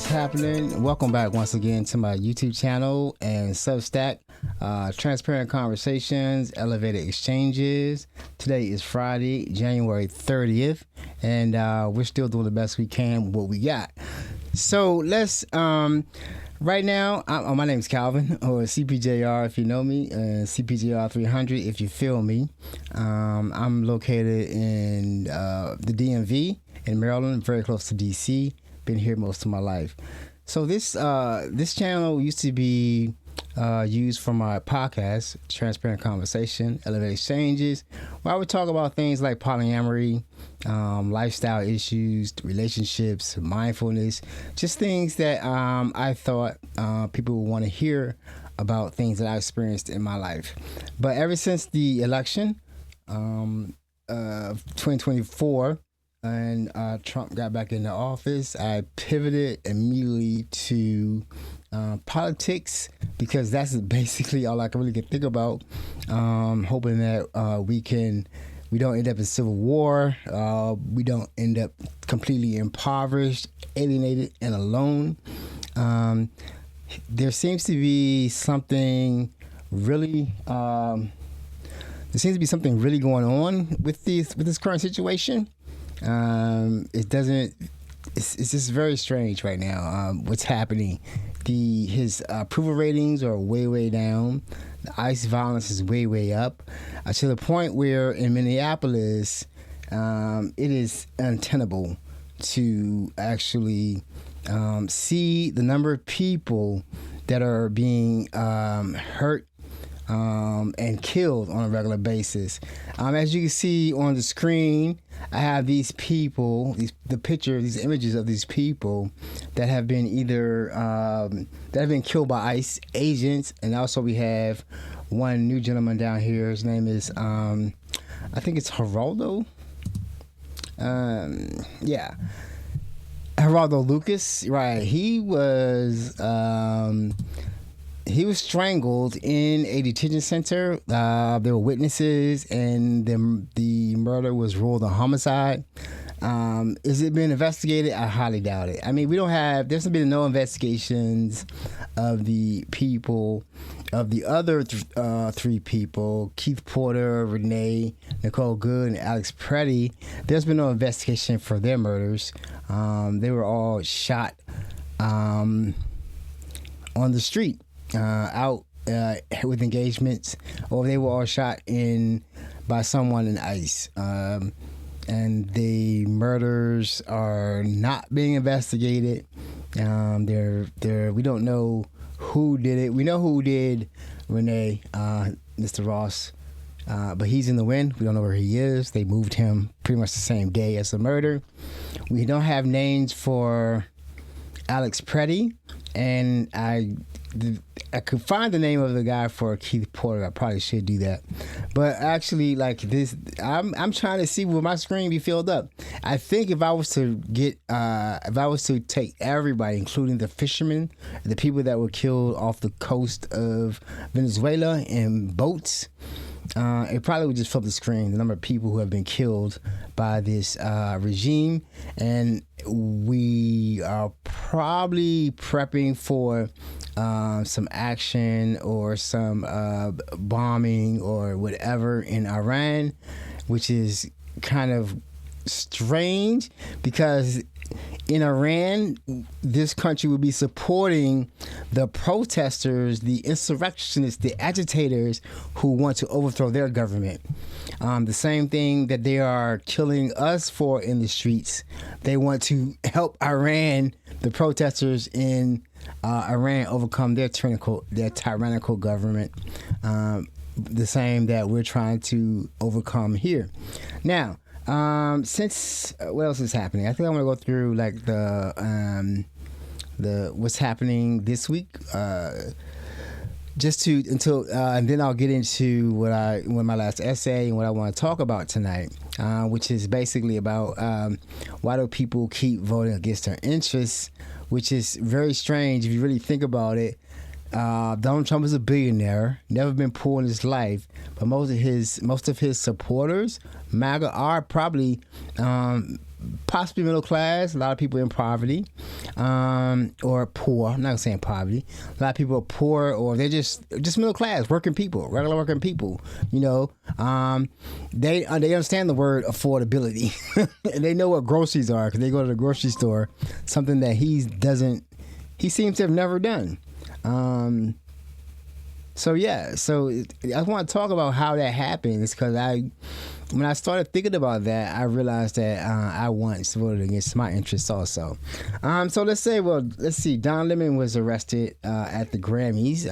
happening? Welcome back once again to my YouTube channel and Substack. Transparent Conversations, Elevated Exchanges. Today is Friday, January 30th, and we're still doing the best we can with what we got. So let's, right now, my name is Calvin, or CPJR if you know me, CPJR 300 if you feel me. I'm located in the DMV in Maryland, very close to DC. Been here most of my life. So this channel used to be used for my podcast, Transparent Conversation, Elevated Exchanges, where I would talk about things like polyamory, lifestyle issues, relationships, mindfulness, just things that I thought people would want to hear about things that I experienced in my life. But ever since the election of 2024, and Trump got back into office, I pivoted immediately to politics, because that's basically all I can really think about. Hoping that we don't end up in civil war, we don't end up completely impoverished, alienated, and alone. There seems to be something really going on with this current situation. It's just very strange right now. What's happening? His approval ratings are way down. The ICE violence is way up, to the point where in Minneapolis, it is untenable to actually see the number of people that are being hurt and killed on a regular basis. As you can see on the screen, I have these people, these images of these people that have been either killed by ICE agents, and also we have one new gentleman down here. His name is I think it's Geraldo. Geraldo Lucas. Right, he was strangled in a detention center. There were witnesses, and the murder was ruled a homicide. Is it being investigated? I highly doubt it. I mean, there's been no investigations of the other three people, Keith Porter, Renee, Nicole Good, and Alex Preddy. There's been no investigation for their murders. They were all shot on the street. Out with engagements, or they were all shot by someone in ICE. And the murders are not being investigated. We don't know who did it. We know who did Renee, Mr. Ross, but he's in the wind. We don't know where he is. They moved him pretty much the same day as the murder. We don't have names for Alex Preddy, and I could find the name of the guy for Keith Porter. I probably should do that. But actually, like this, I'm trying to see, will my screen be filled up? I think if I was to take everybody, including the fishermen, the people that were killed off the coast of Venezuela in boats, it probably would just fill the screen, the number of people who have been killed by this regime. And we are probably prepping for some action or some bombing or whatever in Iran, which is kind of strange, because in Iran, this country would be supporting the protesters, the insurrectionists, the agitators who want to overthrow their government. The same thing that they are killing us for in the streets. They want to help Iran, the protesters in Iran, overcome their tyrannical government. The same that we're trying to overcome here. Now, since what else is happening? I think I want to go through like the what's happening this week, and then I'll get into what my last essay and what I want to talk about tonight, which is basically about why do people keep voting against their interests, which is very strange if you really think about it. Donald Trump is a billionaire, never been poor in his life, but most of his supporters, MAGA, are probably possibly middle class. A lot of people in poverty, or poor. I'm not saying poverty. A lot of people are poor, or they're just middle class, working people, regular working people. They understand the word affordability, and they know what groceries are because they go to the grocery store. Something that he seems to have never done. So I want to talk about how that happens because when I started thinking about that, I realized that I once voted against my interests also. So let's see. Don Lemon was arrested at the Grammys.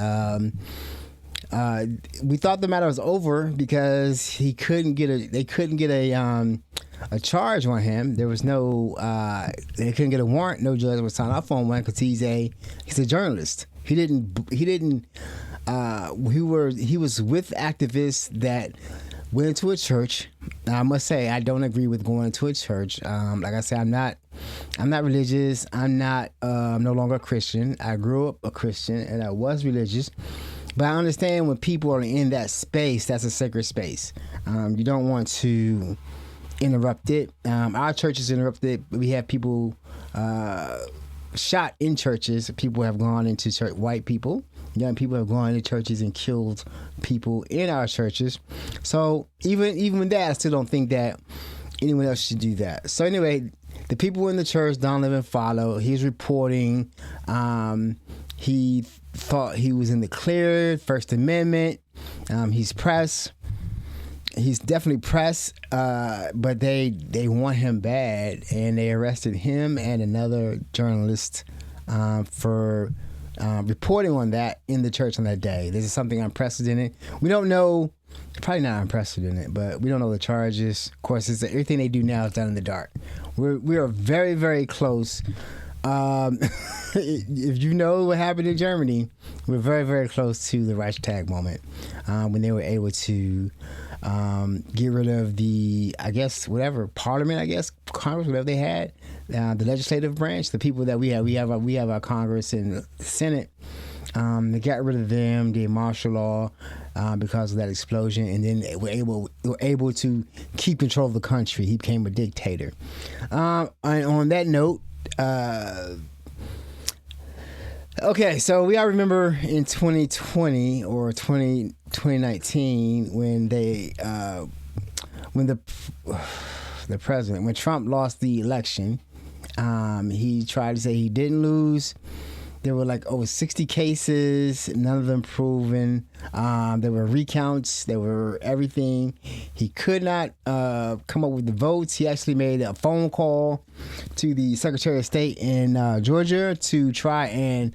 We thought the matter was over because they couldn't get a charge on him. There was they couldn't get a warrant. No judge would sign off on one because he's a journalist. He was with activists that went into a church. Now, I must say I don't agree with going into a church. Like I said, I'm not religious. I'm no longer a Christian. I grew up a Christian and I was religious. But I understand when people are in that space, that's a sacred space. You don't want to interrupt it. Our church is interrupted. We have people shot in churches. People have gone into church. White people, young people have gone into churches and killed people in our churches. So even with that, I still don't think that anyone else should do that. So anyway, the people in the church, Don Lemon followed. He's reporting. He thought he was in the clear, First Amendment. He's pressed. He's definitely pressed, but they want him bad, and they arrested him and another journalist for reporting on that in the church on that day. This is something unprecedented. We don't know, probably not unprecedented, but we don't know the charges. Of course, everything they do now is done in the dark. We are very, very close. If you know what happened in Germany, we're very, very close to the Reichstag moment when they were able to get rid of the, Parliament, Congress, whatever they had, the legislative branch, the people that we have. We have our Congress and Senate. They got rid of them, did martial law because of that explosion, and then they were able to keep control of the country. He became a dictator. And on that note, okay, so we all remember in 2020 or 2019 when when Trump lost the election, he tried to say he didn't lose. There were like over 60 cases, none of them proven. There were recounts, there were everything. He could not come up with the votes. He actually made a phone call to the Secretary of State in Georgia to try and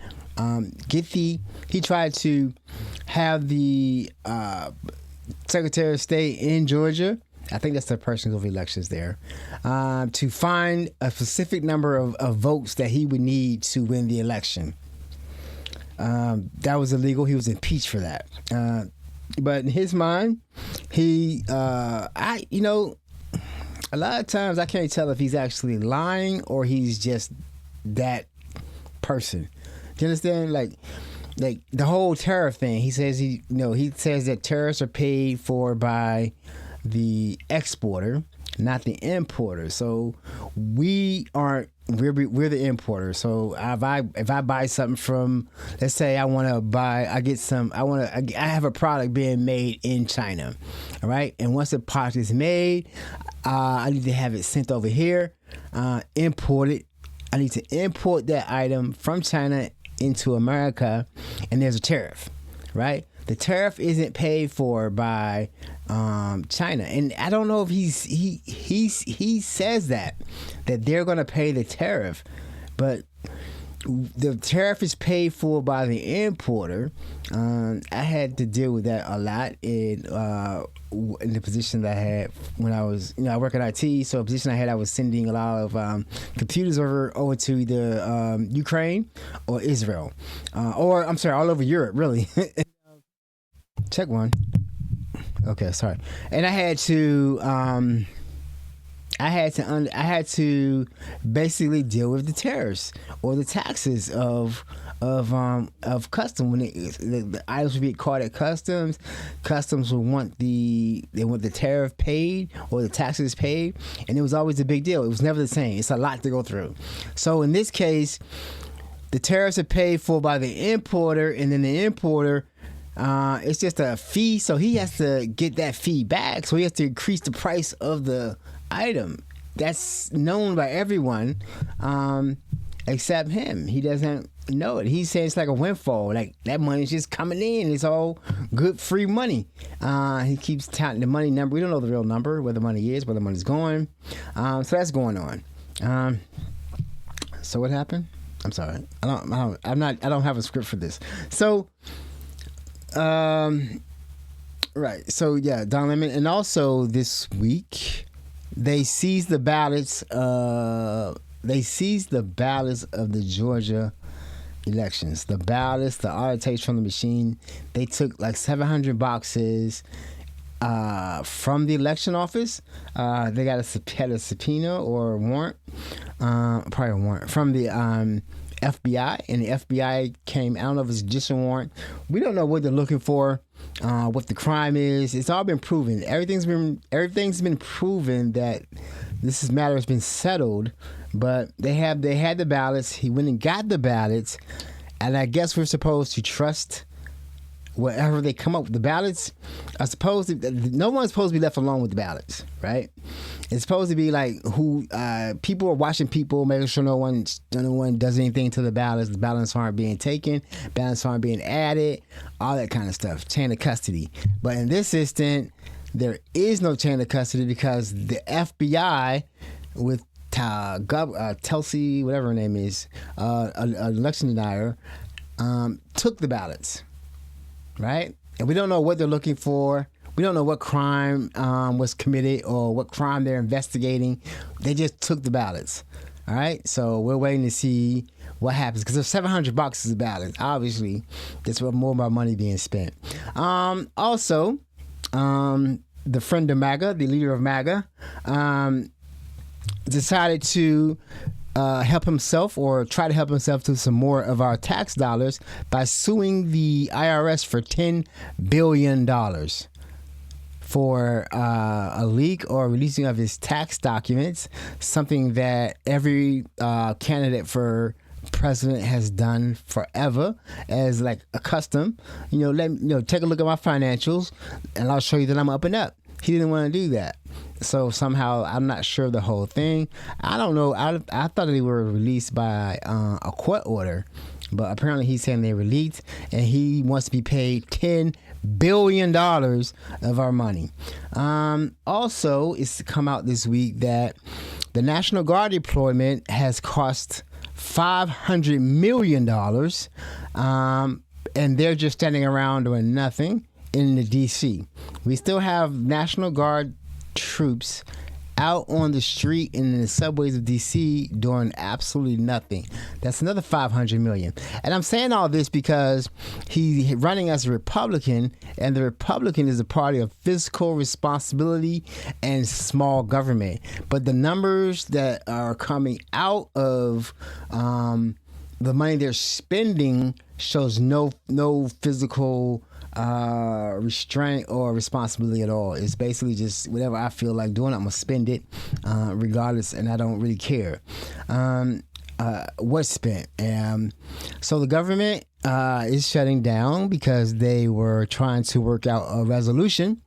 he tried to have the Secretary of State in Georgia, I think that's the person over elections there, to find a specific number of votes that he would need to win the election. That was illegal. He was impeached for that. But in his mind, a lot of times I can't tell if he's actually lying or he's just that person. Do you understand? Like the whole tariff thing. He says he says that tariffs are paid for by the exporter, not the importer. So we're the importer. So if I buy something from, let's say I have a product being made in China, all right? And once the product is made, I need to have it sent over here, imported. I need to import that item from China into America, and there's a tariff, right? The tariff isn't paid for by China, and I don't know if he says that they're going to pay the tariff, but the tariff is paid for by the importer. I had to deal with that a lot in the position that I had when I was, I work in IT. So a position I had, I was sending a lot of computers over to either Ukraine or Israel, or I'm sorry, all over Europe, really. Check one. Okay, sorry. And I had to I had to basically deal with the tariffs or the taxes of custom when the items would be caught at customs. Customs would want the tariff paid or the taxes paid, and it was always a big deal. It was never the same. It's a lot to go through. So in this case, the tariffs are paid for by the importer, and then the importer. It's just a fee, so he has to get that fee back. So he has to increase the price of the item. That's known by everyone, except him. He doesn't know it. He says it's like a windfall. Like that money's just coming in. It's all good, free money. He keeps touting the money number. We don't know the real number, where the money is, where the money's going. So that's going on. So what happened? I'm sorry. I don't have a script for this. So. Right. So yeah, Don Lemon, and also this week they seized the ballots. They seized the ballots of the Georgia elections. The ballots, the audit tapes from the machine. They took like 700 boxes from the election office. They had a subpoena or a warrant, probably a warrant from the FBI, and the FBI came. I don't know if it's just a warrant. We don't know what they're looking for, what the crime is. It's all been proven. Everything's been proven that this matter has been settled. But they had the ballots. He went and got the ballots, and I guess we're supposed to trust whatever they come up with. The ballots are supposed to. No one's supposed to be left alone with the ballots, right? It's supposed to be like who people are watching people, making sure no one does anything to the ballots. The ballots aren't being taken, ballots aren't being added, all that kind of stuff. Chain of custody. But in this instance, there is no chain of custody because the FBI with Telsey, whatever her name is, an election denier, took the ballots, right? And we don't know what they're looking for. We don't know what crime was committed or what crime they're investigating. They just took the ballots. All right, so we're waiting to see what happens because there's 700 boxes of ballots. Obviously, that's what more of our money being spent. Also, the friend of MAGA, the leader of MAGA, decided to help himself or try to help himself to some more of our tax dollars by suing the IRS for $10 billion for a leak or releasing of his tax documents, something that every candidate for president has done forever as like a custom. Take a look at my financials and I'll show you that I'm up and up. He didn't want to do that. So somehow, I'm not sure the whole thing. I don't know. I thought they were released by a court order, but apparently he's saying they were leaked, and he wants to be paid $10 billion of our money. Also, it's come out this week that the National Guard deployment has cost $500 million, and they're just standing around doing nothing in the D.C. We still have National Guard troops out on the street and in the subways of DC doing absolutely nothing. That's another $500 million. And I'm saying all this because he's running as a Republican, and the Republican is a party of fiscal responsibility and small government. But the numbers that are coming out of the money they're spending shows no physical restraint or responsibility at all. It's basically just whatever I feel like doing, I'm gonna spend it regardless, and I don't really care what's spent. So the government is shutting down because they were trying to work out a resolution.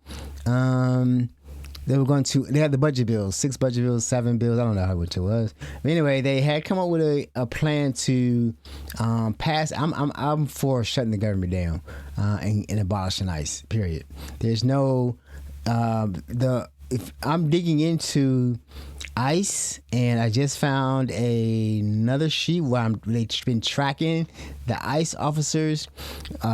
They had the budget bills, 6 budget bills, 7 bills. I don't know how much it was. But anyway, they had come up with a plan to pass. I'm for shutting the government down and abolishing ICE. Period. There's no if I'm digging into ICE, and I just found another sheet where they've been tracking the ICE officers'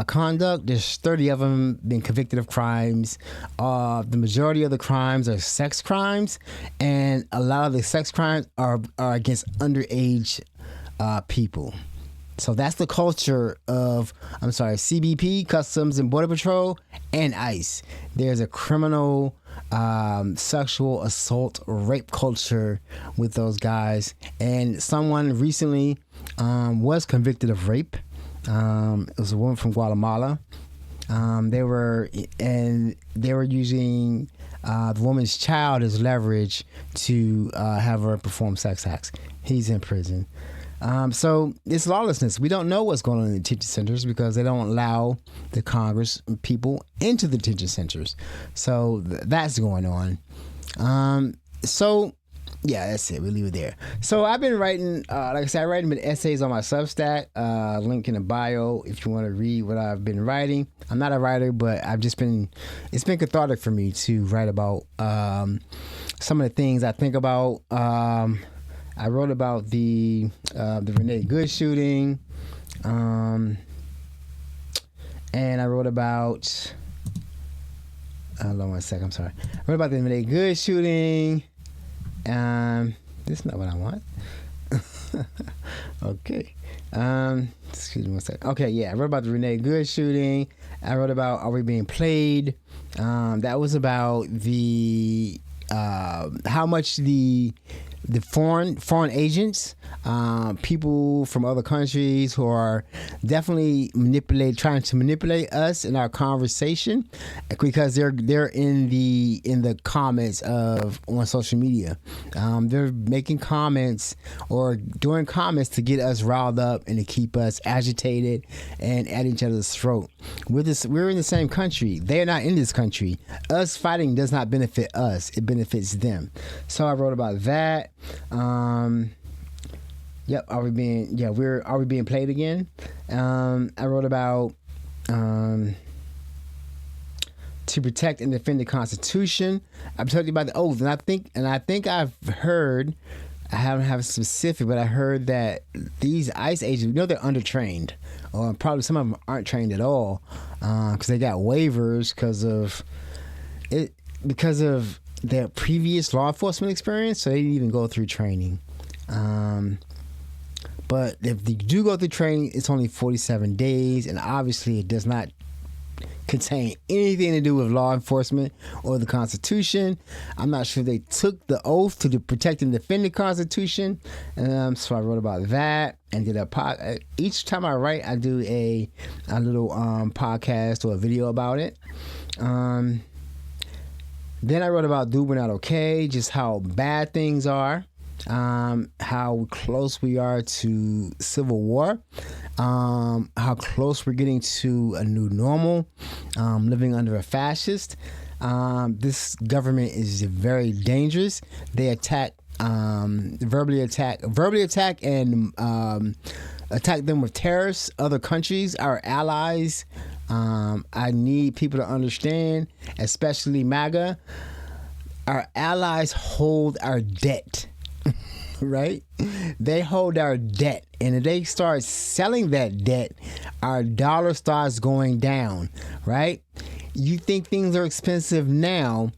conduct. There's 30 of them been convicted of crimes. The majority of the crimes are sex crimes, and a lot of the sex crimes are against underage people. So that's the culture of, CBP, Customs and Border Patrol, and ICE. There's a criminal sexual assault, rape culture with those guys. And someone recently was convicted of rape. It was a woman from Guatemala. They were using the woman's child as leverage to have her perform sex acts. He's in prison. So it's lawlessness. We don't know what's going on in the detention centers because they don't allow the Congress people into the detention centers. So that's going on. So yeah, that's it. We'll leave it there. So I've been writing, like I said, I write essays on my Substack, link in the bio if you want to read what I've been writing. I'm not a writer, but it's been cathartic for me to write about some of the things I think about. I wrote about the Renee Good shooting, and I wrote about. Hold on 1 second. I'm sorry. I wrote about the Renee Good shooting. This is not what I want. Okay. Excuse me 1 second. Okay, yeah. I wrote about the Renee Good shooting. I wrote about Are We Being Played? That was about the how much the foreign agents, people from other countries who are definitely trying to manipulate us in our conversation, because they're in the comments on social media. They're making comments or doing comments to get us riled up and to keep us agitated and at each other's throat. We're in the same country. They're not in this country. Us fighting does not benefit us. It benefits them. So I wrote about that. Yep. Are we being played again? I wrote about to protect and defend the Constitution. I'm talking about the oath, and I think I've heard. I haven't have a specific, but I heard that these ICE agents, they're undertrained, or probably some of them aren't trained at all, because they got waivers because of their previous law enforcement experience, so they didn't even go through training. But if they do go through training, it's only 47 days, and obviously it does not contain anything to do with law enforcement or the Constitution. I'm not sure they took the oath to protect and defend the Constitution. So I wrote about that and did each time I write, I do a little podcast or a video about it. Then I wrote about Dude We're Not Okay, just how bad things are, how close we are to civil war, how close we're getting to a new normal, living under a fascist. This government is very dangerous. They verbally attack and attack them with terrorists, other countries, our allies. I need people to understand, especially MAGA, our allies hold our debt, right? They hold our debt. And if they start selling that debt, our dollar starts going down, right? You think things are expensive now.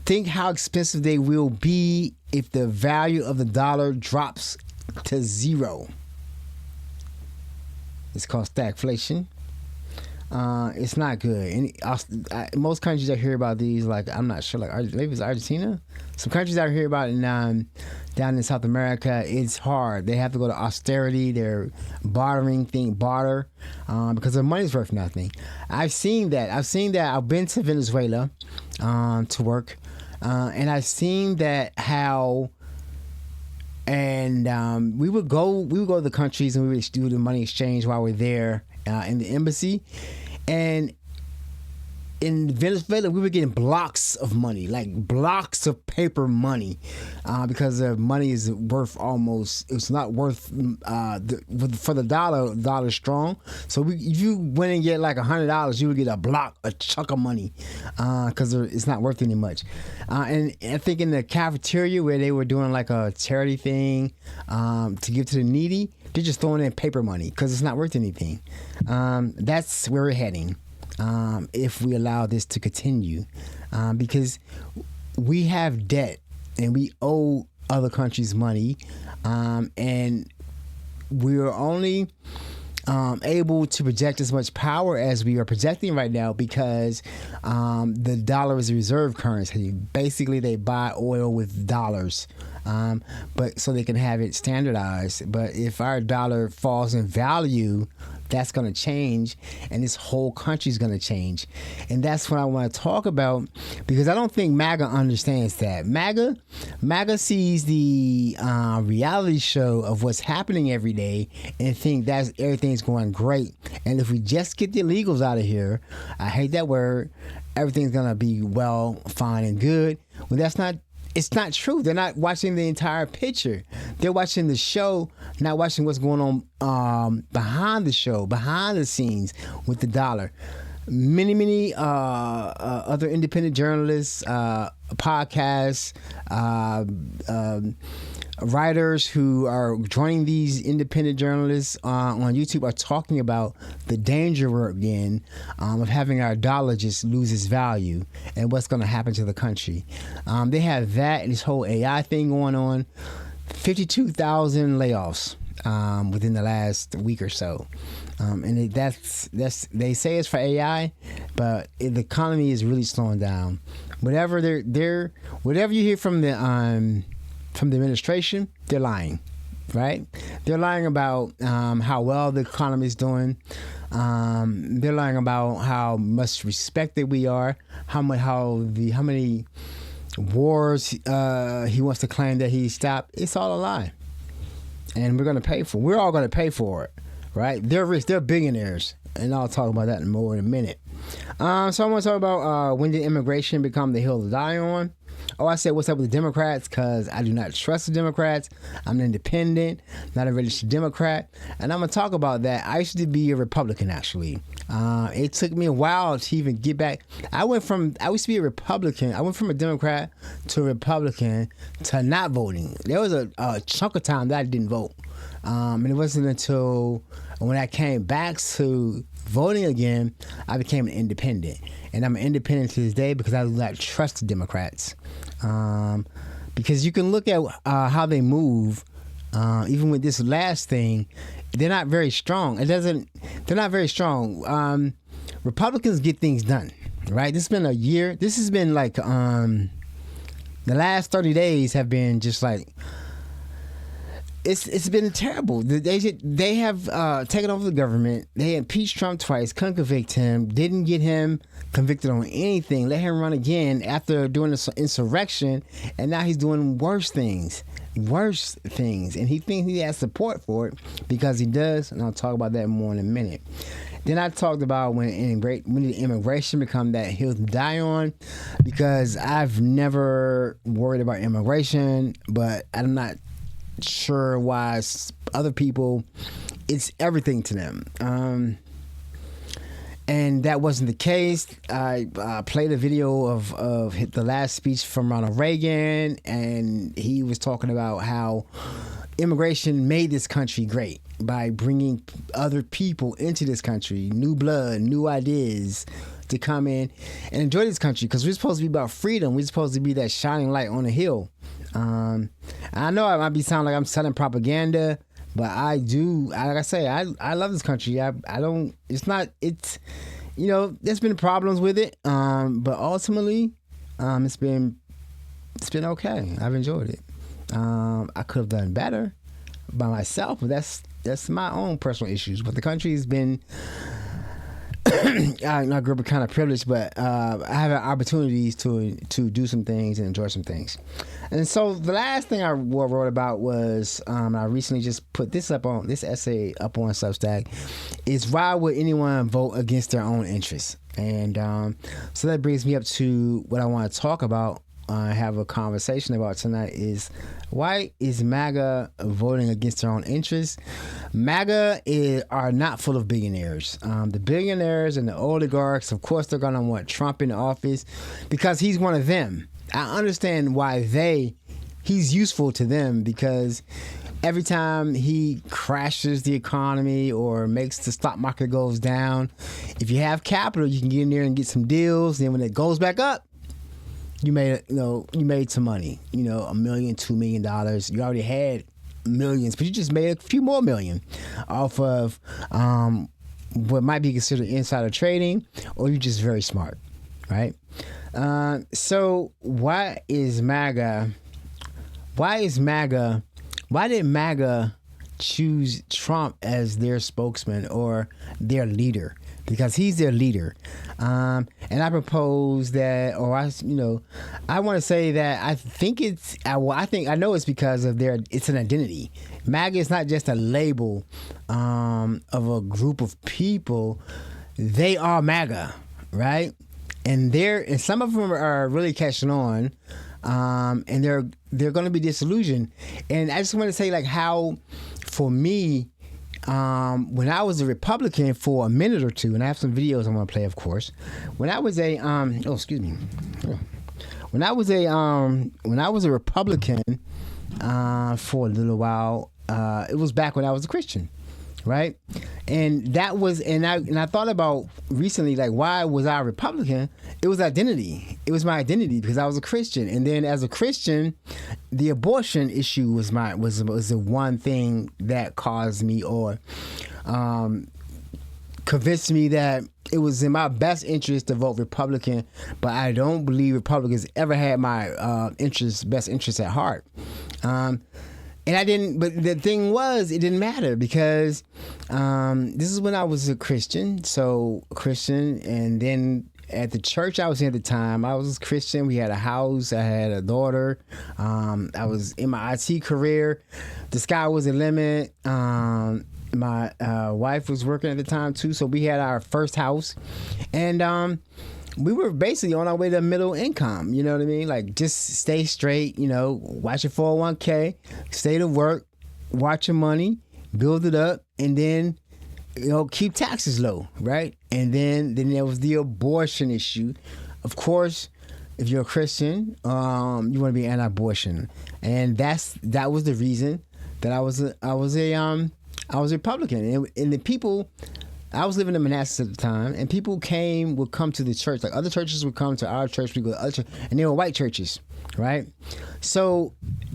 Think how expensive they will be if the value of the dollar drops to zero. It's called stagflation. It's not good. Most countries I hear about these, like, I'm not sure, like maybe it's Argentina. Some countries I hear about down in South America, it's hard. They have to go to austerity. They're barter because their money's worth nothing. I've seen that. I've been to Venezuela to work, and I've seen that how. And we would go to the countries and we would do the money exchange while we're there in the embassy. And in Venezuela, we were getting blocks of money, like blocks of paper money, because the money is worth it's not worth, for the dollar, the dollar's strong. So if you went and get like $100, you would get a chunk of money, because it's not worth any much. And I think in the cafeteria where they were doing like a charity thing to give to the needy, they're just throwing in paper money because it's not worth anything. That's where we're heading. If we allow this to continue, because we have debt and we owe other countries money, and we're only able to project as much power as we are projecting right now because the dollar is a reserve currency. Basically, they buy oil with dollars, but so they can have it standardized. But if our dollar falls in value, that's going to change, and this whole country is going to change. And that's what I want to talk about, because I don't think MAGA understands that. MAGA sees the reality show of what's happening every day and think that everything's going great. And if we just get the illegals out of here, I hate that word, everything's going to be well, fine, and good. Well, that's not. It's not true. They're not watching the entire picture. They're watching the show, not watching what's going on behind the show, behind the scenes with the dollar. Many other independent journalists, podcasts, writers who are joining these independent journalists on YouTube are talking about the danger we're in of having our dollar just lose its value and what's going to happen to the country. They have that and this whole AI thing going on. 52,000 layoffs within the last week or so. And that's they say it's for AI, but the economy is really slowing down. Whatever whatever you hear from the administration, they're lying, right? They're lying about how well the economy is doing. They're lying about how much respected we are, how many wars he wants to claim that he stopped. It's all a lie, and we're all going to pay for it, right? They're rich, they're billionaires, and I'll talk about that more in a minute. So I want to talk about when did immigration become the hill to die on? Oh, I said, what's up with the Democrats? Because I do not trust the Democrats. I'm an independent, not a registered Democrat. And I'm going to talk about that. I used to be a Republican, actually. It took me a while to even get back. I used to be a Republican. I went from a Democrat to a Republican to not voting. There was a chunk of time that I didn't vote. And it wasn't until when I came back to voting again, I became an independent. And I'm an independent to this day because I do not trust the Democrats. Because you can look at how they move, even with this last thing, they're not very strong. They're not very strong. Republicans get things done, right? This has been a year. This has been like, the last 30 days have been just like, It's been terrible. They have taken over the government. They impeached Trump twice, couldn't convict him, didn't get him convicted on anything, let him run again after doing this insurrection, and now he's doing worse things. And he thinks he has support for it because he does, and I'll talk about that more in a minute. Then I talked about when did immigration become that hill to die on, because I've never worried about immigration, but I'm not sure why other people, it's everything to them. And that wasn't the case. I played a video of the last speech from Ronald Reagan, and he was talking about how immigration made this country great by bringing other people into this country, new blood, new ideas, to come in and enjoy this country, because we're supposed to be about freedom. We're supposed to be that shining light on the hill. I know I might be sounding like I'm selling propaganda, but I do. Like I say, I love this country. There's been problems with it, but ultimately, it's been okay. I've enjoyed it. I could have done better by myself, but that's my own personal issues. But the country has been. I grew up kind of privileged, but I have opportunities to do some things and enjoy some things. And so the last thing I wrote about was I recently just put this essay up on Substack. Is why would anyone vote against their own interests? And so that brings me up to what I want to talk about. Have a conversation about tonight is why is MAGA voting against their own interests? MAGA are not full of billionaires. The billionaires and the oligarchs, of course, they're going to want Trump in office because he's one of them. I understand why he's useful to them, because every time he crashes the economy or makes the stock market goes down, if you have capital, you can get in there and get some deals. Then when it goes back up, you made some money, $1 million, $2 million. You already had, millions, but you just made a few more million off of what might be considered insider trading, or you're just very smart, right? So why is MAGA? Why did MAGA choose Trump as their spokesman or their leader? Because he's their leader. And I propose that, or I want to say that I know it's because of it's an identity. MAGA is not just a label of a group of people. They are MAGA, right? And some of them are really catching on. And they're going to be disillusioned. And I just want to say, like, how, for me, when I was a Republican for a minute or two, and I have some videos I'm going to play, of course. When I was when I was a Republican for a little while, it was back when I was a Christian. Right, and that was, and I thought about recently, like, why was I a Republican? It was identity. It was my identity because I was a Christian, and then as a Christian, the abortion issue was the one thing that caused me, or convinced me that it was in my best interest to vote Republican. But I don't believe Republicans ever had my best interest at heart. And I didn't, but the thing was, it didn't matter because this is when I was a Christian. So Christian, and then at the church I was in at the time, I was a Christian. We had a house. I had a daughter. I was in my IT career. The sky was the limit. My wife was working at the time too. So we had our first house. And we were basically on our way to middle income, you know what I mean? Like, just stay straight, watch your 401k, stay to work, watch your money, build it up, and then, keep taxes low, right? And then there was the abortion issue. Of course, if you're a Christian, you want to be anti-abortion. And that was the reason that I was a Republican. And the people, I was living in Manassas at the time, and people would come to the church. Like, other churches would come to our church, we go to other churches, and they were white churches, right? So,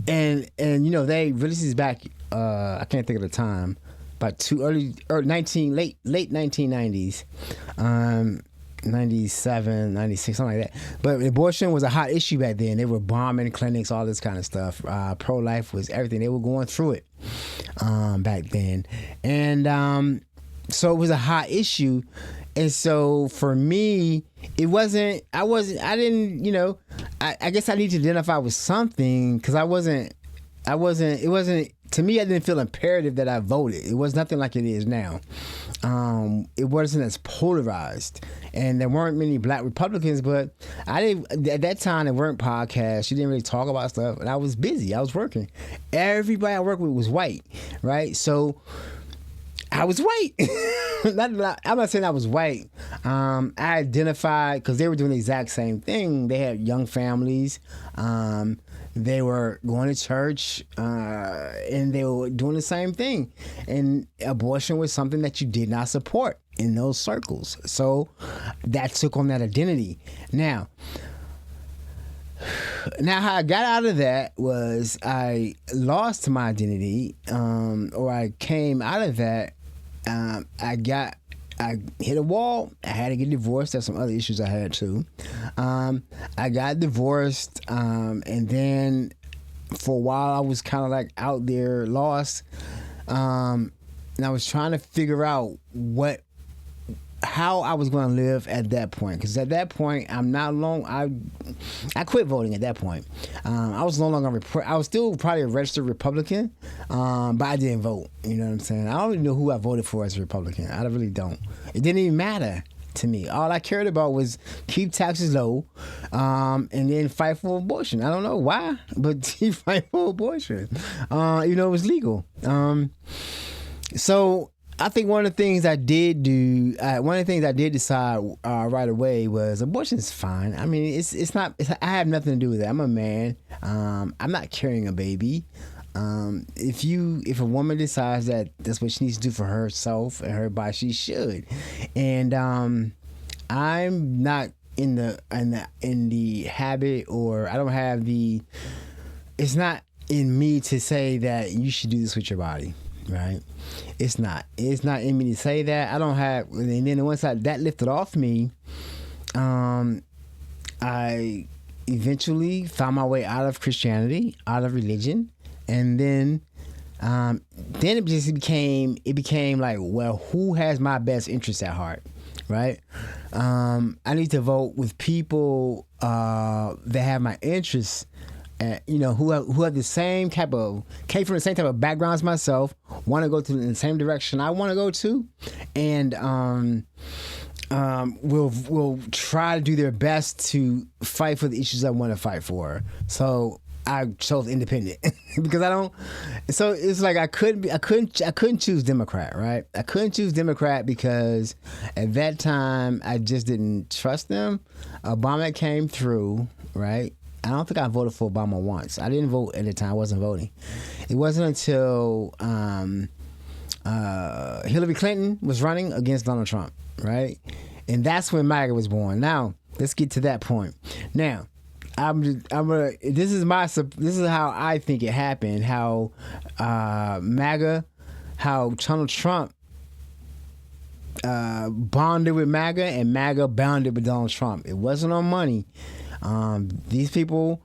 and this is back, I can't think of the time, about late 1990s, 97, 96, something like that. But abortion was a hot issue back then. They were bombing clinics, all this kind of stuff. Pro-life was everything. They were going through it back then. And so it was a hot issue. And so for me, I guess I need to identify with something, because it wasn't, to me, I didn't feel imperative that I voted. It was nothing like it is now. It wasn't as polarized, and there weren't many black Republicans, but at that time, there weren't podcasts. You didn't really talk about stuff, and I was busy. I was working. Everybody I worked with was white, right? So I was white. I'm not saying I was white. I identified, because they were doing the exact same thing. They had young families. They were going to church, and they were doing the same thing. And abortion was something that you did not support in those circles. So that took on that identity. Now how I got out of that was I lost my identity, or I came out of that. I hit a wall. I had to get divorced. There's some other issues I had too. I got divorced, and then for a while I was kind of like out there lost, and I was trying to figure out how I was going to live at that point. Because at that point, I quit voting at that point. I was no longer, I was still probably a registered Republican, but I didn't vote. You know what I'm saying? I don't even know who I voted for as a Republican. I really don't. It didn't even matter to me. All I cared about was keep taxes low, and then fight for abortion. I don't know why, but fight for abortion. It was legal. So I think one of the things I did decide right away was abortion is fine. I mean, it's not. I have nothing to do with it. I'm a man. I'm not carrying a baby. If a woman decides that that's what she needs to do for herself and her body, she should. And I'm not in the habit, or I don't have the. It's not. in me to say that you should do this with your body, right? It's not in me to say that. I don't have, and then once that lifted off me, I eventually found my way out of Christianity, out of religion, and then it just became like, well, who has my best interest at heart, right? I need to vote with people that have my interests, who have the same came from the same type of background as myself, want to go to the same direction I want to go to, and will try to do their best to fight for the issues I want to fight for. So I chose independent because I don't. So it's like I couldn't choose Democrat, right? I couldn't choose Democrat because at that time I just didn't trust them. Obama came through, right? I don't think I voted for Obama once. I didn't vote at the time. I wasn't voting. It wasn't until Hillary Clinton was running against Donald Trump, right? And that's when MAGA was born. Now let's get to that point. Now. This is how I think it happened. How Donald Trump bonded with MAGA and MAGA bonded with Donald Trump. It wasn't on money. These people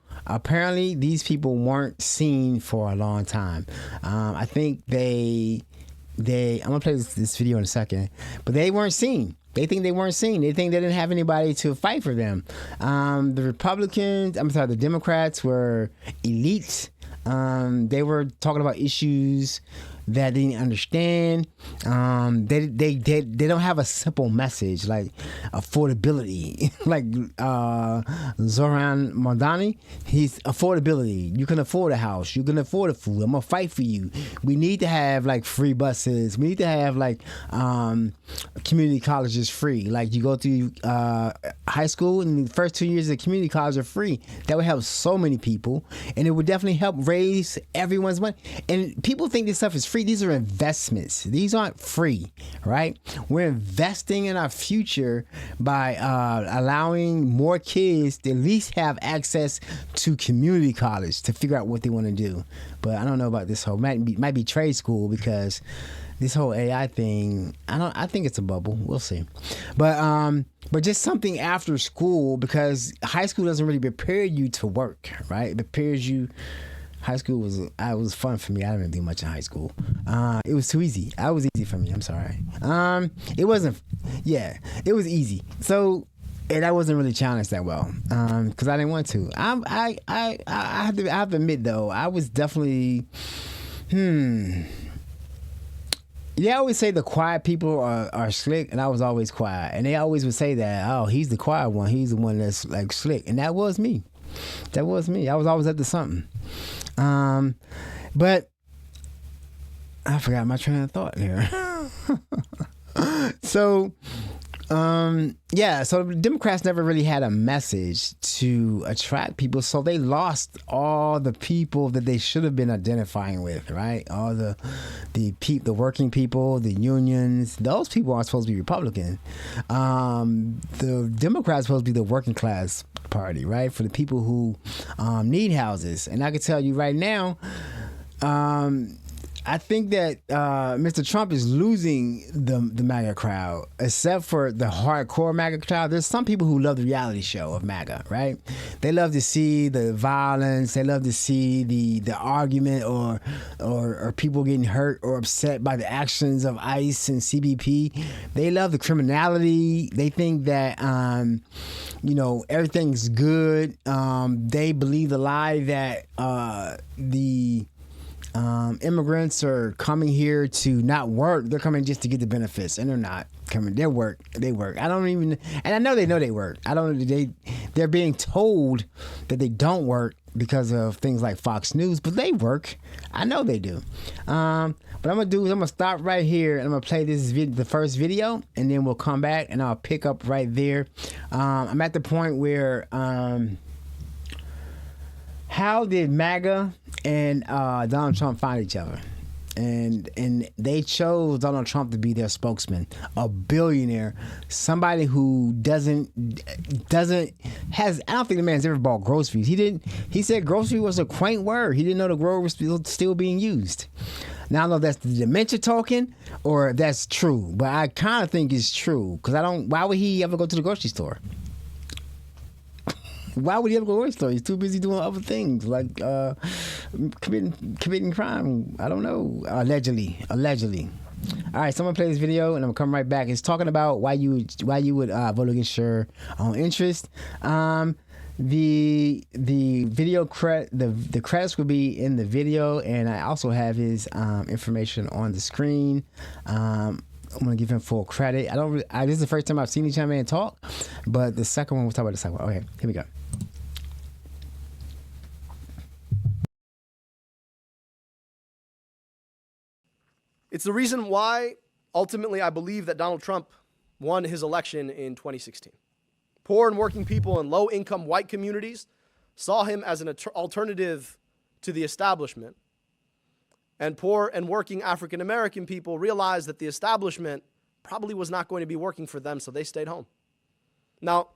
weren't seen for a long time. I think I'm gonna play this video in a second, but they weren't seen. They think they weren't seen. They think they didn't have anybody to fight for them. The Democrats were elites. They were talking about issues that they didn't understand. They don't have a simple message like affordability. Like Zoran Mardani, he's affordability. You can afford a house. You can afford a food. I'm gonna fight for you. We need to have like free buses. We need to have like community colleges free. Like you go through high school and the first 2 years of community college are free. That would help so many people, and it would definitely help raise everyone's money. And people think this stuff is free. These are investments. These aren't free, right? We're investing in our future by allowing more kids to at least have access to community college to figure out what they want to do. But I don't know about this whole might be trade school, because this whole AI thing, I think it's a bubble. We'll see. But just something after school, because high school doesn't really prepare you to work, right? It prepares you. High school was fun for me. I didn't do much in high school. It was too easy. It was easy for me. I'm sorry. It wasn't. Yeah, it was easy. So, and I wasn't really challenged that well because I didn't want to. I have to admit though, I was definitely. They always say the quiet people are slick, and I was always quiet. And they always would say that, oh, he's the quiet one. He's the one that's like slick, and that was me. I was always up to something. But I forgot my train of thought here. So the Democrats never really had a message to attract people, so they lost all the people that they should have been identifying with, right? All the working people, the unions, those people aren't supposed to be Republican. The Democrats are supposed to be the working class party, right? For the people who need houses. And I can tell you right now, I think that Mr. Trump is losing the MAGA crowd, except for the hardcore MAGA crowd. There's some people who love the reality show of MAGA, right? They love to see the violence. They love to see the argument or people getting hurt or upset by the actions of ICE and CBP. They love the criminality. They think that everything's good. They believe the lie that the immigrants are coming here to not work. They're coming just to get the benefits, and they're not coming. They work. I don't even, and I know they work. They're being told that they don't work because of things like Fox News, but they work. I know they do. What I'm gonna stop right here and I'm gonna play the first video, and then we'll come back and I'll pick up right there. I'm at the point where how did MAGA and Donald Trump find each other? And they chose Donald Trump to be their spokesman, a billionaire, somebody who doesn't has. I don't think the man's ever bought groceries. He said grocery was a quaint word. He didn't know the word was still being used. Now I don't know if that's the dementia talking or if that's true, but I kind of think it's true because I don't. Why would he ever go to the grocery store? Why would he ever go to the grocery store? He's too busy doing other things like committing crime. I don't know. Allegedly. All right, so I'm gonna play this video and I'm gonna come right back. It's talking about why you would vote against your own interest. The video the credits will be in the video, and I also have his information on the screen. I'm gonna give him full credit. This is the first time I've seen each young man talk, but the second one we'll talk about the second one. Okay, here we go. It's the reason why, ultimately, I believe that Donald Trump won his election in 2016. Poor and working people in low-income white communities saw him as an alternative to the establishment. And poor and working African-American people realized that the establishment probably was not going to be working for them, so they stayed home. Now,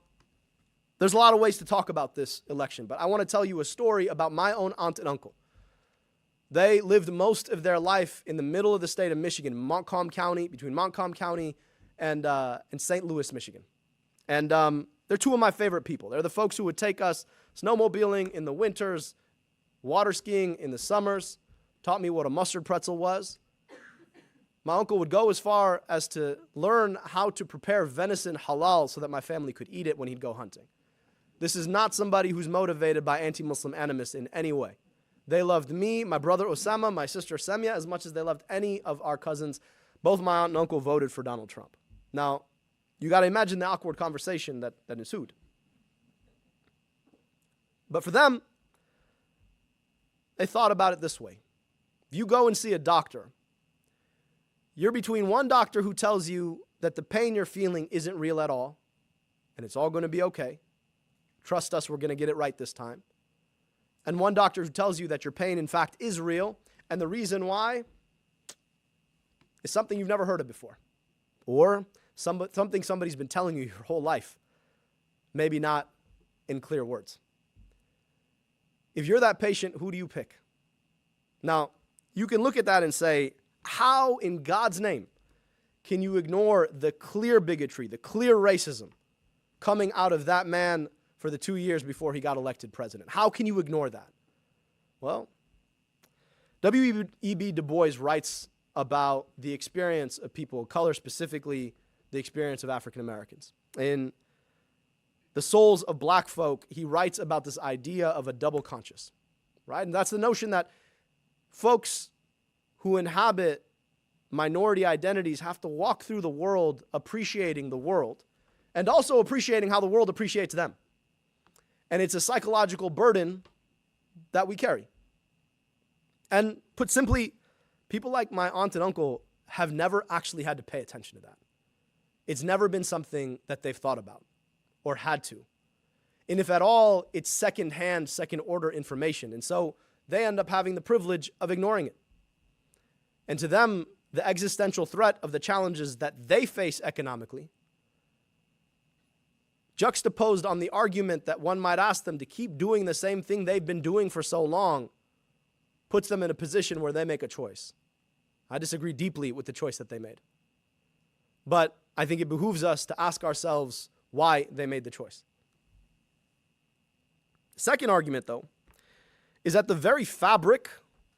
there's a lot of ways to talk about this election, but I want to tell you a story about my own aunt and uncle. They lived most of their life in the middle of the state of Michigan, Montcalm County, between Montcalm County and St. Louis, Michigan. And they're two of my favorite people. They're the folks who would take us snowmobiling in the winters, water skiing in the summers, taught me what a mustard pretzel was. My uncle would go as far as to learn how to prepare venison halal so that my family could eat it when he'd go hunting. This is not somebody who's motivated by anti-Muslim animus in any way. They loved me, my brother Osama, my sister Semya, as much as they loved any of our cousins. Both my aunt and uncle voted for Donald Trump. Now, you got to imagine the awkward conversation that ensued. But for them, they thought about it this way. If you go and see a doctor, you're between one doctor who tells you that the pain you're feeling isn't real at all, and it's all going to be okay. Trust us, we're going to get it right this time. And one doctor who tells you that your pain, in fact, is real, and the reason why is something you've never heard of before, or something somebody's been telling you your whole life, maybe not in clear words. If you're that patient, who do you pick? Now, you can look at that and say, how in God's name can you ignore the clear bigotry, the clear racism coming out of that man for the 2 years before he got elected president? How can you ignore that? Well, W.E.B. Du Bois writes about the experience of people of color, specifically the experience of African Americans. In The Souls of Black Folk, he writes about this idea of a double conscious, right? And that's the notion that folks who inhabit minority identities have to walk through the world appreciating the world and also appreciating how the world appreciates them. And it's a psychological burden that we carry. And put simply, people like my aunt and uncle have never actually had to pay attention to that. It's never been something that they've thought about or had to. And if at all, it's secondhand, second-order information. And so they end up having the privilege of ignoring it. And to them, the existential threat of the challenges that they face economically, juxtaposed on the argument that one might ask them to keep doing the same thing they've been doing for so long, puts them in a position where they make a choice. I disagree deeply with the choice that they made. But I think it behooves us to ask ourselves why they made the choice. The second argument, though, is that the very fabric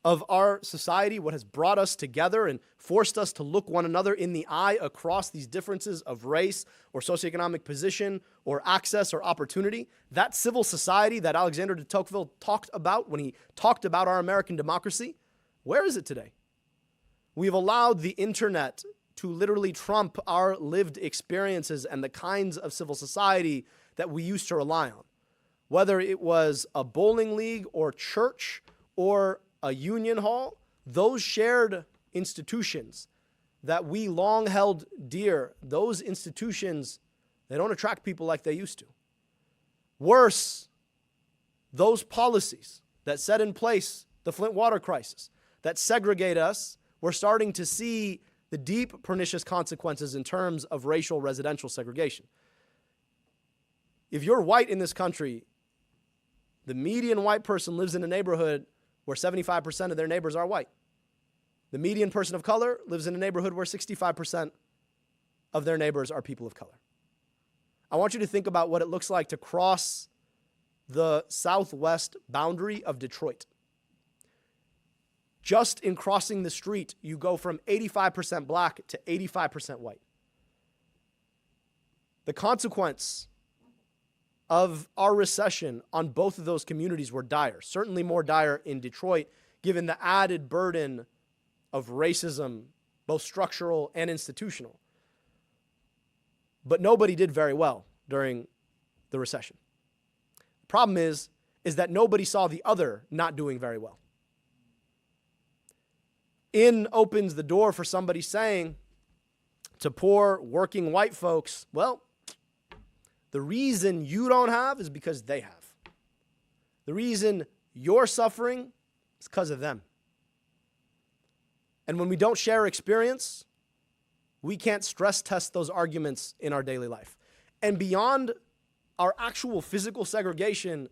of our society, what has brought us together and forced us to look one another in the eye across these differences of race or socioeconomic position or access or opportunity, that civil society that Alexander de Tocqueville talked about when he talked about our American democracy, where is it today? We've allowed the internet to literally trump our lived experiences and the kinds of civil society that we used to rely on. Whether it was a bowling league or church or a union hall, those shared institutions that we long held dear, those institutions, they don't attract people like they used to. Worse, those policies that set in place the Flint water crisis, that segregate us we're starting to see the deep pernicious consequences in terms of racial residential segregation. If you're white in this country, the median white person lives in a neighborhood where 75% of their neighbors are white. The median person of color lives in a neighborhood where 65% of their neighbors are people of color. I want you to think about what it looks like to cross the southwest boundary of Detroit. Just in crossing the street, you go from 85% black to 85% white. The consequence of our recession on both of those communities were dire, certainly more dire in Detroit, given the added burden of racism, both structural and institutional. But nobody did very well during the recession. The problem is that nobody saw the other not doing very well. In opens the door for somebody saying to poor working white folks, well, the reason you don't have is because they have. The reason you're suffering is because of them. And when we don't share experience, we can't stress test those arguments in our daily life. And beyond our actual physical segregation,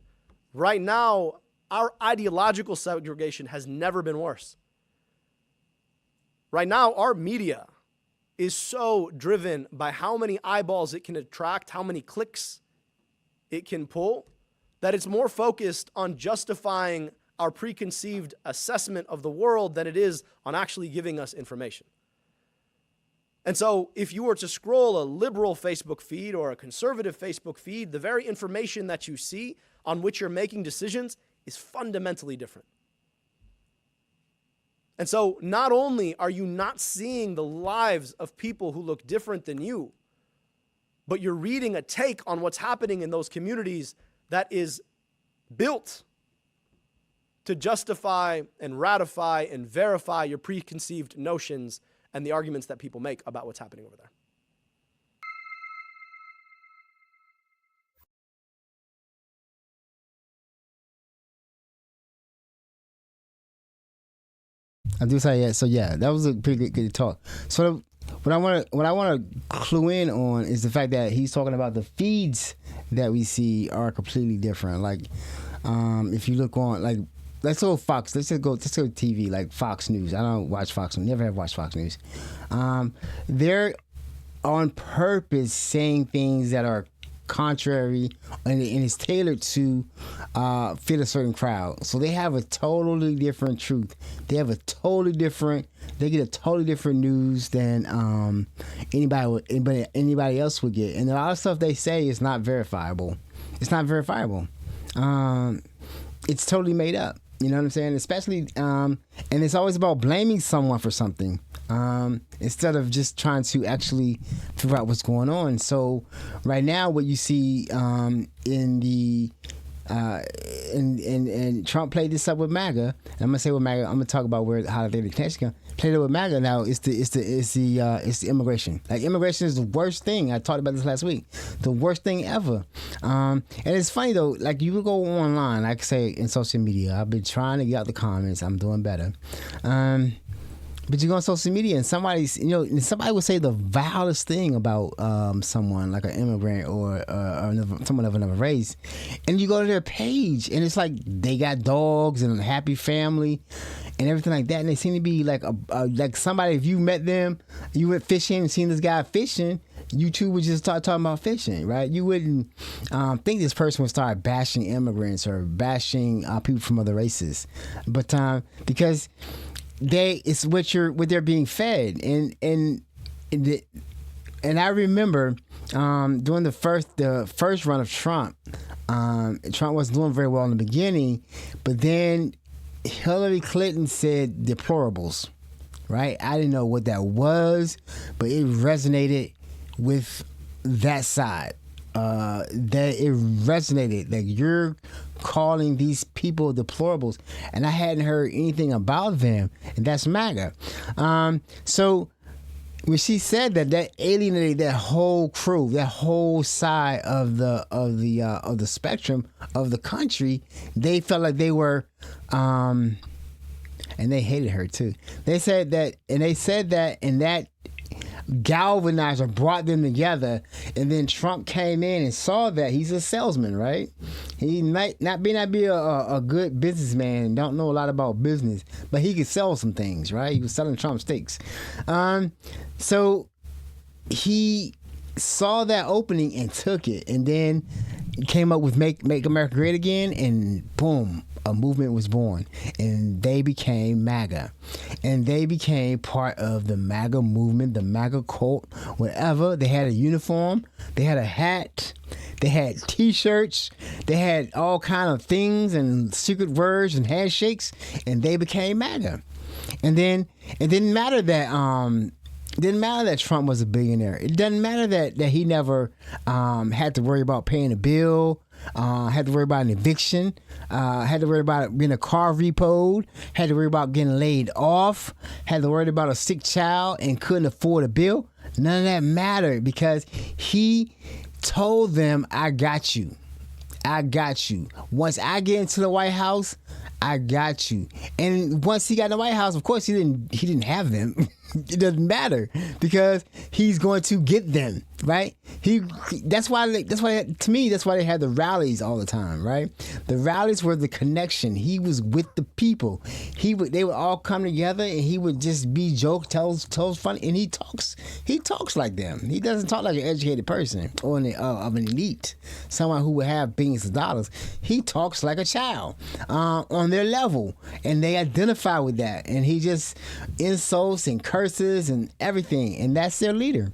right now, our ideological segregation has never been worse. Right now, our media is so driven by how many eyeballs it can attract, how many clicks it can pull, that it's more focused on justifying our preconceived assessment of the world than it is on actually giving us information. And so if you were to scroll a liberal Facebook feed or a conservative Facebook feed, the very information that you see on which you're making decisions is fundamentally different. And so not only are you not seeing the lives of people who look different than you, but you're reading a take on what's happening in those communities that is built to justify and ratify and verify your preconceived notions and the arguments that people make about what's happening over there. I do say yeah. So yeah, that was a pretty good talk. So what I want to clue in on is the fact that he's talking about the feeds that we see are completely different. Like, if you look on, like, let's go Fox. Let's go TV, like Fox News. I don't watch Fox News. Never have watched Fox News. They're on purpose saying things that are contrary, and it's tailored to fit a certain crowd. So they have a totally different truth. They get a totally different news than anybody else would get. And a lot of stuff they say is not verifiable. It's not verifiable. It's totally made up. You know what I'm saying? Especially, and it's always about blaming someone for something, instead of just trying to actually figure out what's going on. So right now, what you see and Trump played this up with MAGA. And I'm gonna say with MAGA, I'm gonna talk about how they played it with MAGA. Now it's the immigration. Like, immigration is the worst thing. I talked about this last week. The worst thing ever. And it's funny though. Like, you would go online, like I say, in social media. I've been trying to get out the comments. I'm doing better. But you go on social media and somebody will say the vilest thing about someone, like an immigrant or someone of another race, and you go to their page and it's like they got dogs and a happy family and everything like that, and they seem to be like like somebody. If you met them, you went fishing and seen this guy fishing, you two would just start talking about fishing, right? You wouldn't think this person would start bashing immigrants or bashing people from other races, but because it's what they're being fed, and I remember during the first run of Trump, Trump wasn't doing very well in the beginning, but then Hillary Clinton said deplorables, right? I didn't know what that was, but it resonated with that side. That it resonated, like, you're calling these people deplorables, and I hadn't heard anything about them, and that's MAGA. So when she said that alienated that whole crew, that whole side of the spectrum of the country. They felt like they were and they hated her too. They said that, and that galvanized or brought them together. And then Trump came in and saw that he's a salesman, right? He might not be a good businessman and don't know a lot about business, but he could sell some things, right? He was selling Trump steaks. So he saw that opening and took it, and then came up with Make America Great Again, and boom, a movement was born, and they became MAGA, and they became part of the MAGA movement, the MAGA cult. Whatever, they had a uniform, they had a hat, they had T-shirts, they had all kind of things and secret words and handshakes, and they became MAGA. And then it didn't matter that Trump was a billionaire. It doesn't matter that he never had to worry about paying a bill, had to worry about an eviction, had to worry about being a car repoed, had to worry about getting laid off, had to worry about a sick child and couldn't afford a bill. None of that mattered because he told them, I got you. I got you. Once I get into the White House, I got you. And once he got in the White House, of course he didn't have them. It doesn't matter because he's going to get them, right? That's why to me that's why they had the rallies all the time, right? The rallies were the connection. He was with the people. They would all come together and he would just be tells funny, and he talks like them. He doesn't talk like an educated person or of an elite, someone who would have billions of dollars. He talks like a child on their level, and they identify with that. And he just insults and curses and everything, and that's their leader.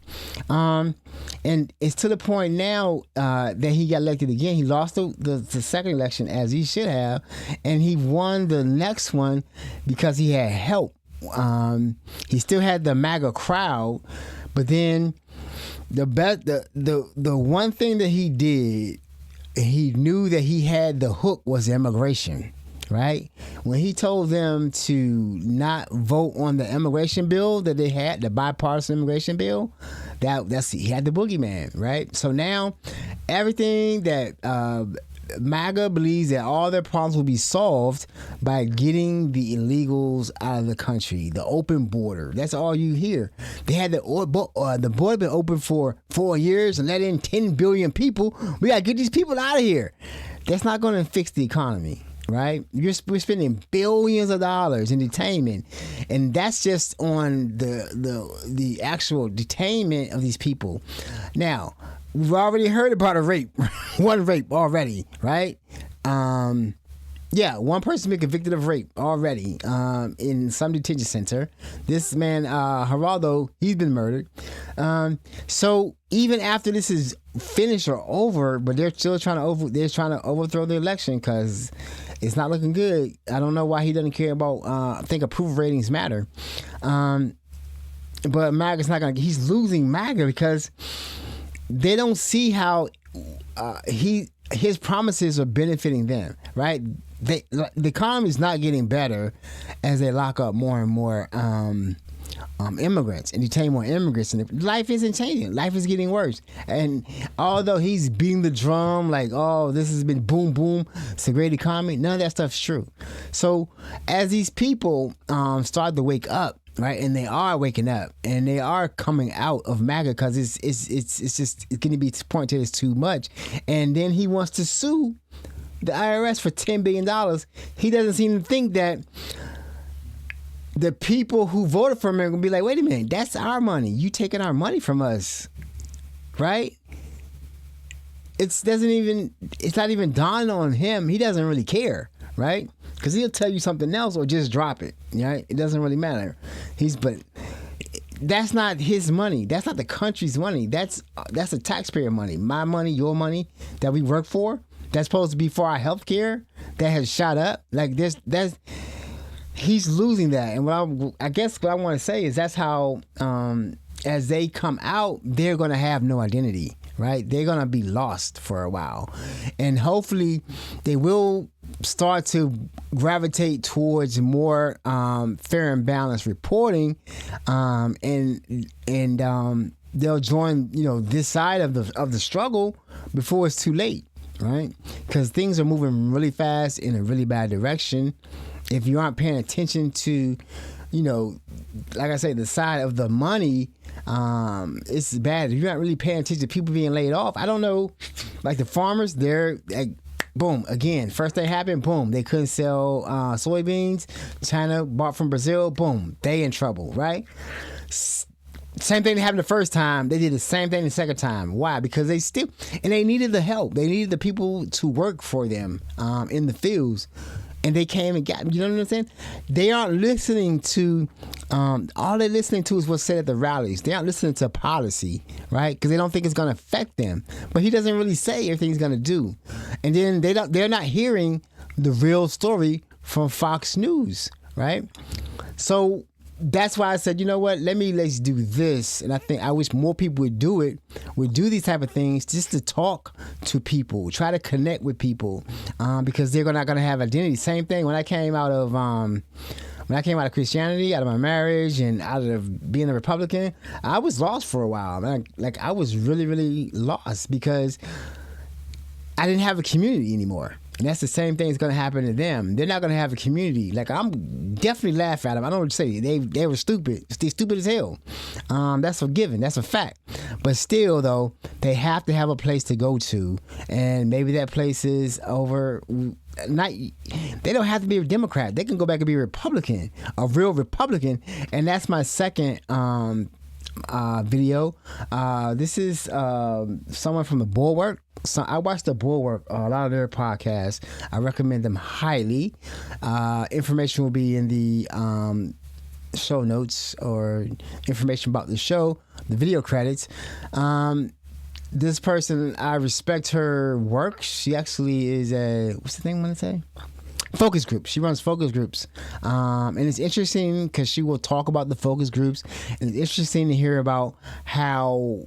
And it's to the point now that he got elected again. He lost the second election, as he should have, and he won the next one because he had help. He still had the MAGA crowd, but then the one thing that he did, he knew that he had the hook was immigration. Right? When he told them to not vote on the immigration bill that they had, the bipartisan immigration bill, he had the boogeyman, right? So now everything that MAGA believes that all their problems will be solved by getting the illegals out of the country, the open border. That's all you hear. They had the border been open for 4 years and let in 10 billion people. We got to get these people out of here. That's not going to fix the economy. Right? We're spending billions of dollars in detainment, and that's just on the actual detainment of these people. Now, we've already heard about a rape, one rape already, right? One person been convicted of rape already in some detention center. This man, Geraldo, he's been murdered. So even after this is finished or over, but they're still trying to overthrow the election because it's not looking good. I don't know why he doesn't care about. I think approval ratings matter, but MAGA's not gonna. He's losing MAGA because they don't see how his promises are benefiting them. Right? The economy is not getting better as they lock up more and more immigrants and detain more immigrants, and life isn't changing. Life is getting worse. And although he's beating the drum like, oh, this has been boom boom, it's a great economy, none of that stuff's true. So as these people start to wake up, right, and they are waking up and they are coming out of MAGA because it's going to be to the point that it's too much, and then he wants to sue the IRS for $10 billion. He doesn't seem to think that the people who voted for him are going to be like, wait a minute, that's our money. You taking our money from us, right? It's not even dawning on him. He doesn't really care, right? Because he'll tell you something else or just drop it, right? It doesn't really matter. But that's not his money. That's not the country's money. That's the taxpayer money. My money, your money that we work for. That's supposed to be for our health care that has shot up. Like this, he's losing that. And I guess what I want to say is that's how, as they come out, they're going to have no identity, right? They're going to be lost for a while. And hopefully they will start to gravitate towards more fair and balanced reporting, and they'll join, this side of the struggle before it's too late, right? Because things are moving really fast in a really bad direction. if you aren't paying attention to, you know, like I say, the side of the money, it's bad. If you're not really paying attention to people being laid off, I don't know, like the farmers, they're like, boom, again, first thing happened, boom, they couldn't sell soybeans. China bought from Brazil, boom, they in trouble, right? Same thing that happened the first time. They did the same thing the second time. Why? Because they needed the help. They needed the people to work for them in the fields. And they came and got, you know what I'm saying? They aren't listening to, all they're listening to is what's said at the rallies. They aren't listening to policy, right? Because they don't think it's going to affect them. But he doesn't really say everything he's going to do. And then they're not hearing the real story from Fox News, right? So that's why I said, you know what, let's do this. And I wish more people would do it, would do these type of things just to talk to people, try to connect with people, because they're not going to have identity. Same thing when I came out of Christianity, out of my marriage, and out of being a Republican, I was lost for a while. I was really, really lost because I didn't have a community anymore. And that's the same thing that's going to happen to them. They're not going to have a community. Like, I'm definitely laugh at them. I don't know what to say. They were stupid. They're stupid as hell. That's a given. That's a fact. But still, though, they have to have a place to go to. And maybe that place is over. They don't have to be a Democrat. They can go back and be a Republican, a real Republican. And that's my second video. This is someone from the Bulwark. So I watched the Bulwark, a lot of their podcasts. I recommend them highly. Information will be in the show notes, or information about the show, the video credits. This person, I respect her work. She actually is what's the thing I want to say? Focus groups. She runs focus groups. And it's interesting because she will talk about the focus groups. And it's interesting to hear about how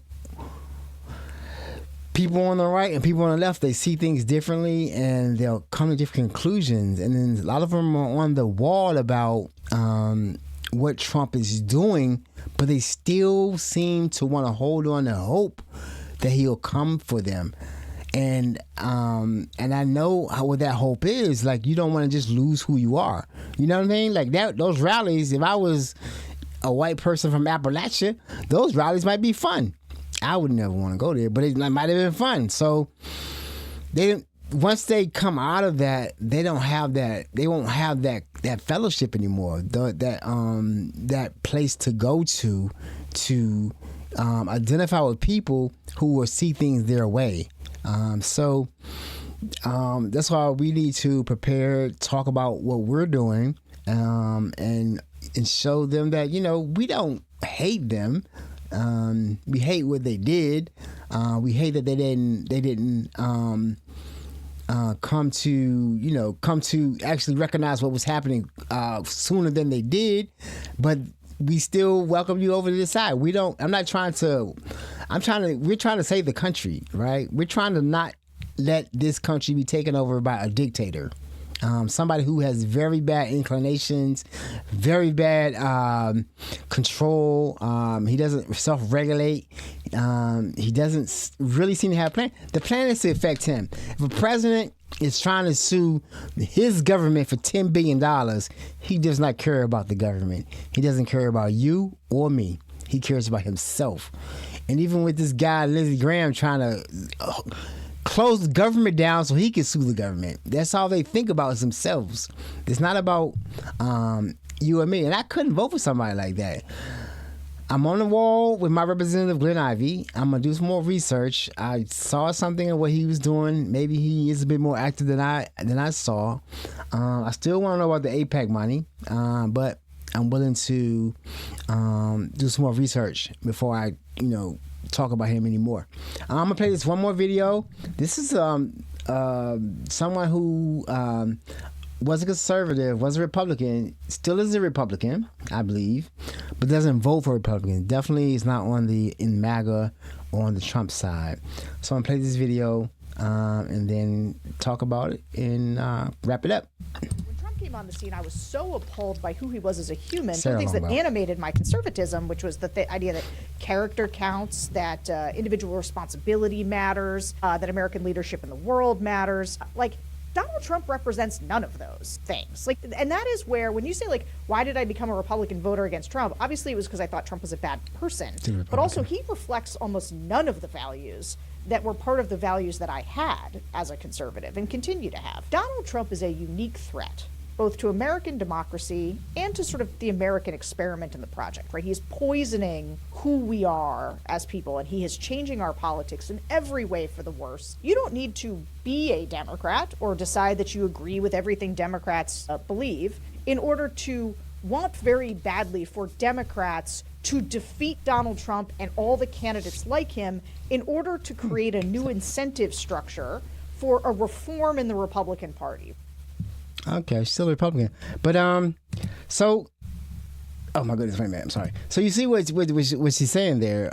people on the right and people on the left, they see things differently and they'll come to different conclusions. And then a lot of them are on the wall about what Trump is doing, but they still seem to want to hold on to hope that he'll come for them. And I know what that hope is. Like, you don't want to just lose who you are. You know what I mean? Like those rallies, if I was a white person from Appalachia, those rallies might be fun. I would never want to go there, but it might have been fun. So once they come out of that, they don't have that. They won't have that fellowship anymore. That place to go to identify with people who will see things their way. So that's why we need to prepare, talk about what we're doing, and show them that, you know, we don't hate them. We hate what they did. We hate that they didn't come to actually recognize what was happening sooner than they did. But we still welcome you over to the side. We're trying to save the country, right? We're trying to not let this country be taken over by a dictator. Somebody who has very bad inclinations, very bad control. He doesn't self-regulate. He doesn't really seem to have a plan. The plan is to affect him. If a president is trying to sue his government for $10 billion, he does not care about the government. He doesn't care about you or me. He cares about himself. And even with this guy, Lindsey Graham, trying to close the government down so he can sue the government. That's all they think about is themselves. It's not about you and me. And I couldn't vote for somebody like that. I'm on the wall with my representative, Glenn Ivey. I'm going to do some more research. I saw something of what he was doing. Maybe he is a bit more active than I saw. I still want to know about the APEC money, but I'm willing to do some more research before I, talk about him anymore. I'm going to play this one more video. This is someone who was a conservative, was a Republican, still is a Republican, I believe, but doesn't vote for Republicans. Definitely is not in MAGA or on the Trump side. So I'm going to play this video and then talk about it and wrap it up. When Trump came on the scene, I was so appalled by who he was as a human. Some things that animated my conservatism, which was the idea that character counts, that individual responsibility matters, that American leadership in the world matters. Donald Trump represents none of those things. Like, and that is where, when you say, like, why did I become a Republican voter against Trump? Obviously, it was because I thought Trump was a bad person. But also, he reflects almost none of the values that were part of the values that I had as a conservative and continue to have. Donald Trump is a unique threat, both to American democracy and to sort of the American experiment in the project, right? He's poisoning who we are as people, and he is changing our politics in every way for the worse. You don't need to be a Democrat or decide that you agree with everything Democrats believe in order to want very badly for Democrats to defeat Donald Trump and all the candidates like him in order to create a new incentive structure for a reform in the Republican Party. Okay, still a Republican, but so, oh my goodness, wait a minute, I'm sorry. So you see what she's saying there.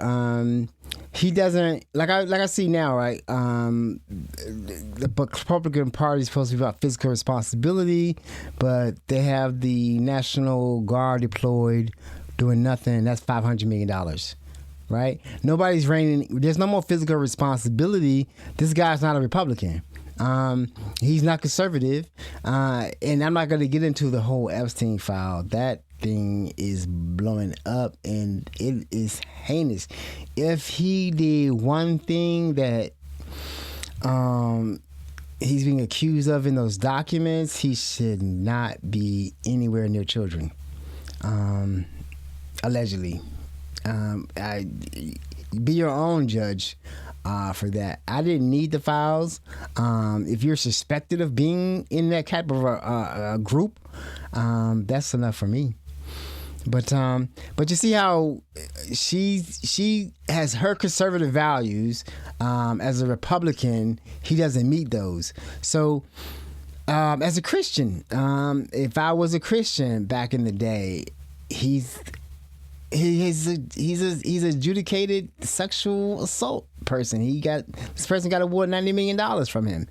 He doesn't like I see now, right? The Republican Party is supposed to be about fiscal responsibility, but they have the National Guard deployed doing nothing. That's $500 million. Right? Nobody's reigning. There's no more fiscal responsibility. This guy's not a Republican. He's not conservative. And I'm not going to get into the whole Epstein file. That thing is blowing up and it is heinous. If he did one thing that he's being accused of in those documents, he should not be anywhere near children. Allegedly. Be your own judge for that. I didn't need the files. If you're suspected of being in that type of a group, that's enough for me. But you see how she has her conservative values. As a Republican, he doesn't meet those. So as a Christian, if I was a Christian back in the day, he's adjudicated sexual assault person. This person got awarded $90 million from him.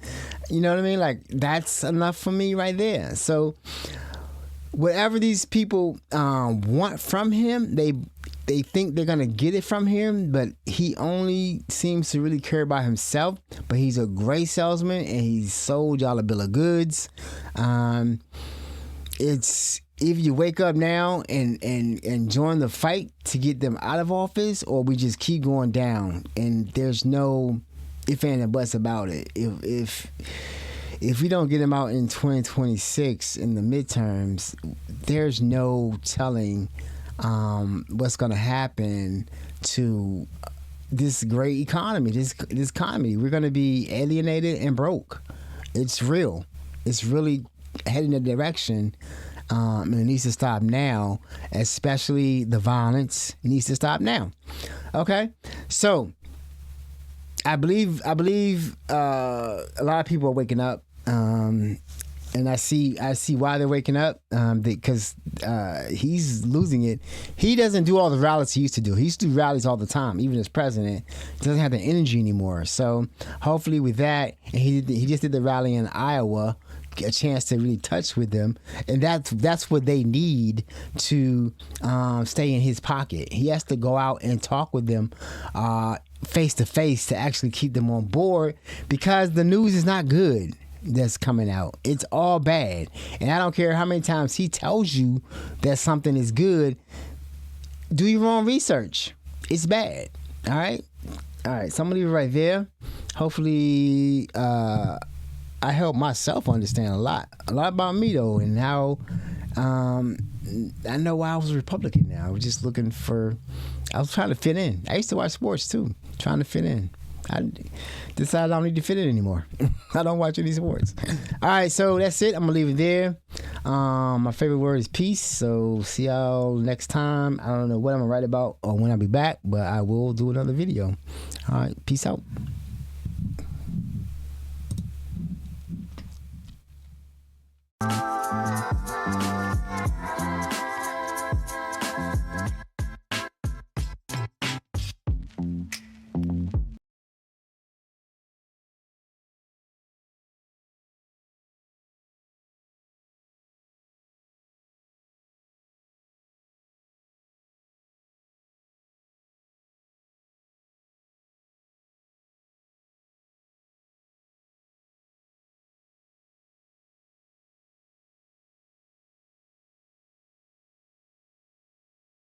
You know what I mean? Like, that's enough for me right there. So whatever these people want from him, they think they're gonna get it from him, but he only seems to really care about himself. But he's a great salesman, and he's sold y'all a bill of goods. It's if you wake up now and join the fight to get them out of office, or we just keep going down, and there's no if and buts about it. If we don't get him out in 2026 in the midterms, there's no telling what's going to happen to this great economy. This economy, we're going to be alienated and broke. It's real. It's really heading in a direction. And it needs to stop now, especially the violence. It needs to stop now. Okay, so I believe a lot of people are waking up, and I see why they're waking up, because he's losing it. He doesn't do all the rallies he used to do. He used to do rallies all the time, even as president. He doesn't have the energy anymore. So hopefully with that, and he just did the rally in Iowa, a chance to really touch with them, and that's what they need to stay in his pocket. He has to go out and talk with them face to face to actually keep them on board, because the news is not good that's coming out. It's all bad, and I don't care how many times he tells you that something is good. Do your own research. It's bad. All right. So I'm gonna leave it right there. Hopefully I help myself understand a lot about me, though, and how I know why I was a Republican now. I was just I was trying to fit in. I used to watch sports, too, trying to fit in. I decided I don't need to fit in anymore. I don't watch any sports. All right, so that's it. I'm going to leave it there. My favorite word is peace, so see y'all next time. I don't know what I'm going to write about or when I'll be back, but I will do another video. All right, peace out.